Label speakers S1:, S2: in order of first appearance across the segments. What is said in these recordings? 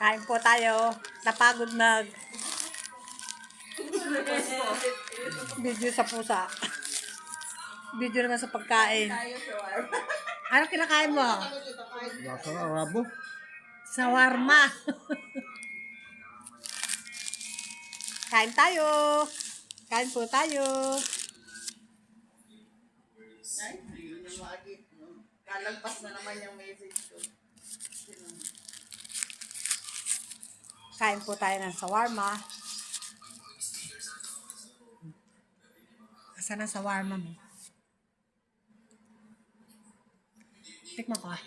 S1: Kain po tayo. Napagod video sa pusa. Video naman sa pagkain. Ano kinakain mo?
S2: Baka arabo.
S1: Shawarma. Kain tayo. Kain po tayo.
S3: Ay, yun yung magit, no? Kalagpas na naman yung message ko.
S1: Kain po tayo ng shawarma. Asan ang shawarma mo? Tikman ko ah.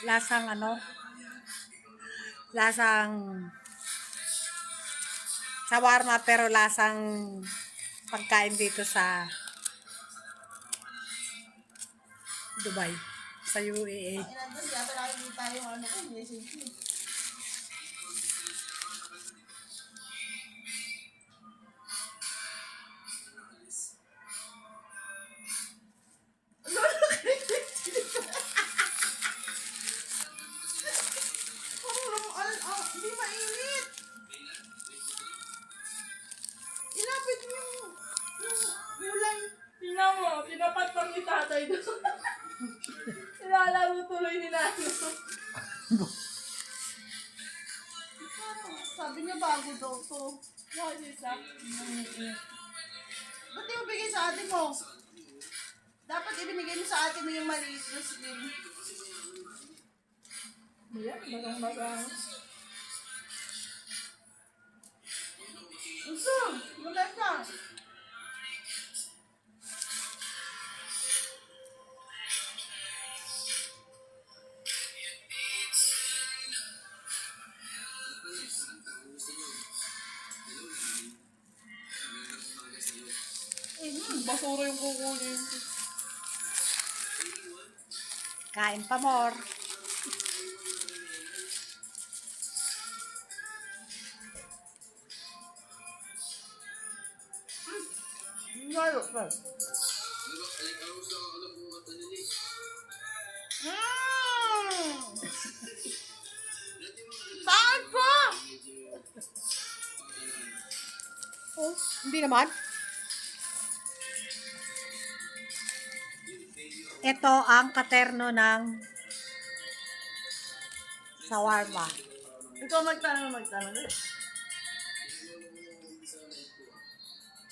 S1: Lasang ano? Lasang shawarma pero lasang pagkain dito sa Dubai, sa UAE.
S3: Nandun, yata nakikita yung ano ko, message ko. Hindi mainit. Ilapit mo yung gulay.
S4: Tingnan mo, pinapatpang ni tatay doon. Nilalaro tuloy ni Nano.
S3: Sabi niya bago daw to.
S4: Bakit isa?
S3: Ba't di mo bigay sa ate mo? Dapat ibinigay mo sa ate mo yung maliit na slim.
S4: Yan, bagang-bagang.
S3: Gusto, maganda.
S4: Basura yung kukunin.
S1: Kain pa more.
S3: Ngayon, ba? Bakit po?
S1: Oh, hindi naman. Ito ang katerno ng shawarma.
S3: Ikaw magtanong.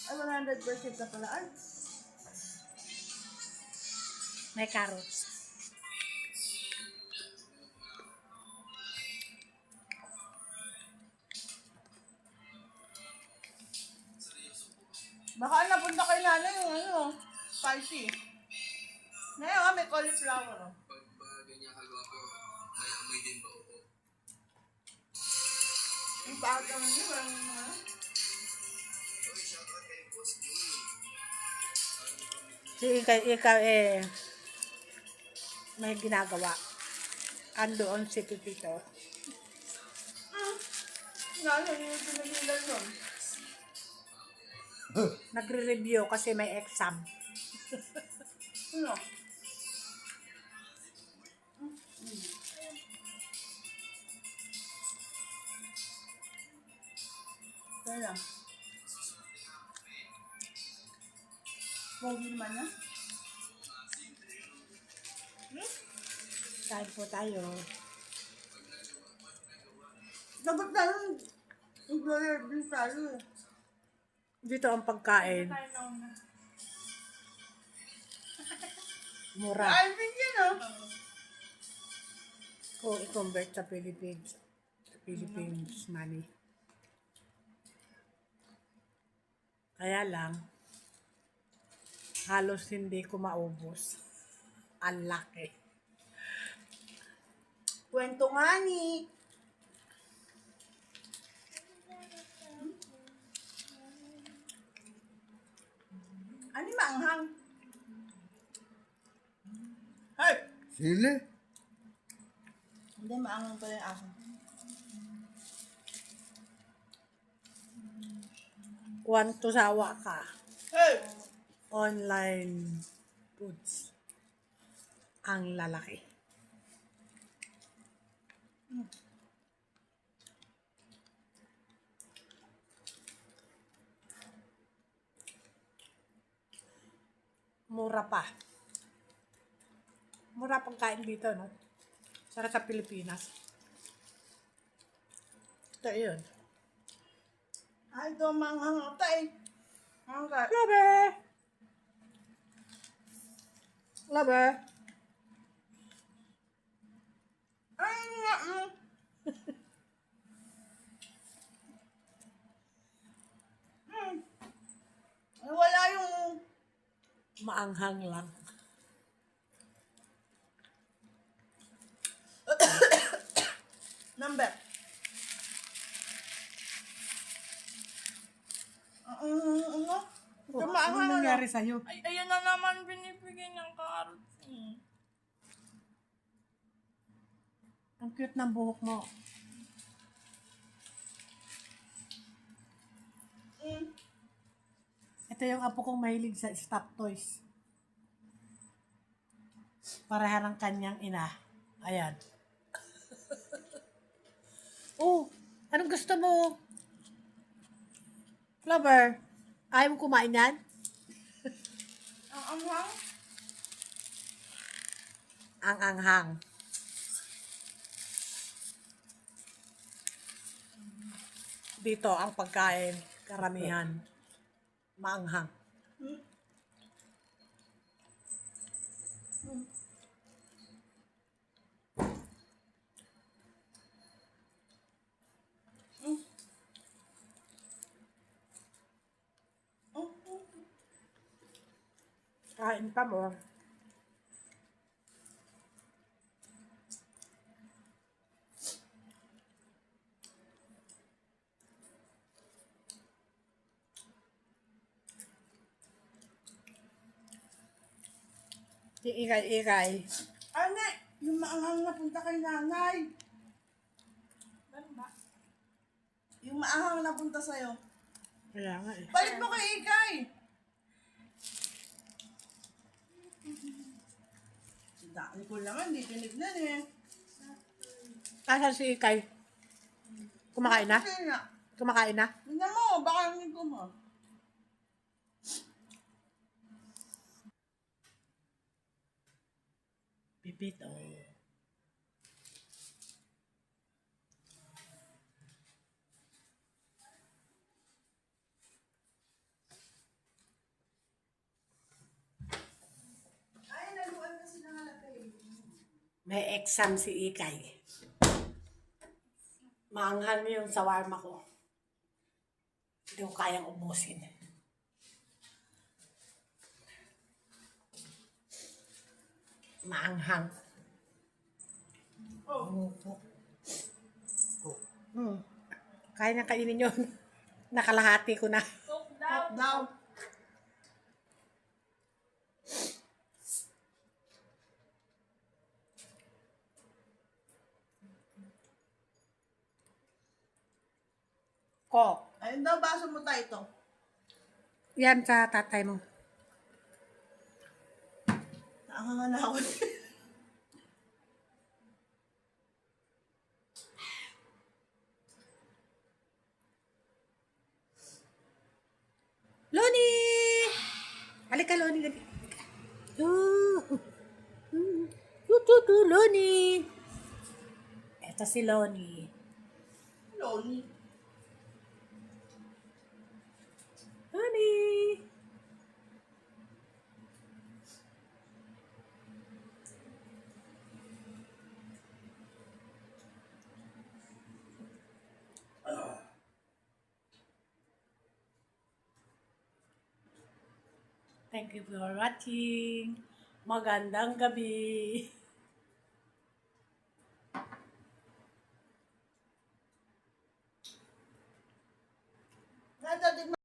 S3: Ay, 100% na pala. Ay,
S1: May carrots.
S3: baka napunta kay nanay yung ano, spicy. Ngayon, may cauliflower. Oh. Yung baga mo yun, walang mga...
S1: Si ikaw may ginagawa. Andoon si Pipito.
S3: Nanay yung pinagilan nun.
S1: Nagre-review kasi may exam.
S3: Ano? Kaya lang. Pogi naman na.
S1: Kain po tayo.
S3: Dapat na nun, nag-review tayo eh.
S1: Dito ang pagkain.
S4: Tayo na una.
S1: Mura.
S3: Ay, bigyan oh.
S1: Kung i-convert sa Philippines. Sa Philippines money. Kaya lang, halos hindi ko maubos. Ang laki.
S3: Kwento nga ni. Ano yung maanghang? Hey!
S2: Sili.
S3: Hindi, maanghang pala yung akin.
S1: Kwanto sawa ka.
S3: Hey!
S1: Online foods. Ang lalaki. Mura pa. Mura pang kain dito, no? Sarap sa Pilipinas. Ito yun.
S3: Ay, ito manghang tay. Hanggat.
S1: Lover! Lover!
S3: Ay, nga. Ay, wala yung...
S1: Maanghang lang.
S3: Number. Ano?
S1: Oh,
S3: Tumaanghang
S1: anong
S3: ano?
S1: nangyari sa'yo?
S4: Ay, ayan na naman binibigay ng carrots.
S1: Ang cute ng buhok mo. Ito yung apo kong mahilig sa stop toys. Pareha ng kanyang ina. Ayan. Oh, anong gusto mo? Lover, ayaw mo kumain yan?
S3: Ang anghang?
S1: Ang anghang. Dito ang pagkain, karamihan, maanghang. Kain pa mo. Iikay-ikay.
S3: Ano? Yung maanghang na punta kay nanay.
S4: Ganun ba?
S3: Yung maanghang na punta sa'yo.
S1: Kaya nga eh.
S3: Palit mo kay Ikay. Dami ko lang, hindi tinignan eh.
S1: Asan si Ikay? Kumakain na?
S3: Kasi nga,
S1: Kumakain na?
S3: tingnan mo, baka hindi ko mo.
S1: Pipit, oh.
S3: Ay, naluan kasi nangalagay.
S1: May exam si Ikay. Maanghang yung shawarma ko. Hindi ko kayang ubusin. Maanghang.
S3: Oh.
S1: Kaya na kainin yun. Nakalahati ko na.
S4: Cook daw.
S3: Up daw.
S1: Coke.
S3: Ayun daw, baso mo tayo ito.
S1: Yan sa tatay mo.
S3: Naangangan na ako.
S1: Loni! Halika, Loni. Halika. Loni. Ito si Loni.
S3: Loni.
S1: Loni. Thank you for watching. Magandang gabi.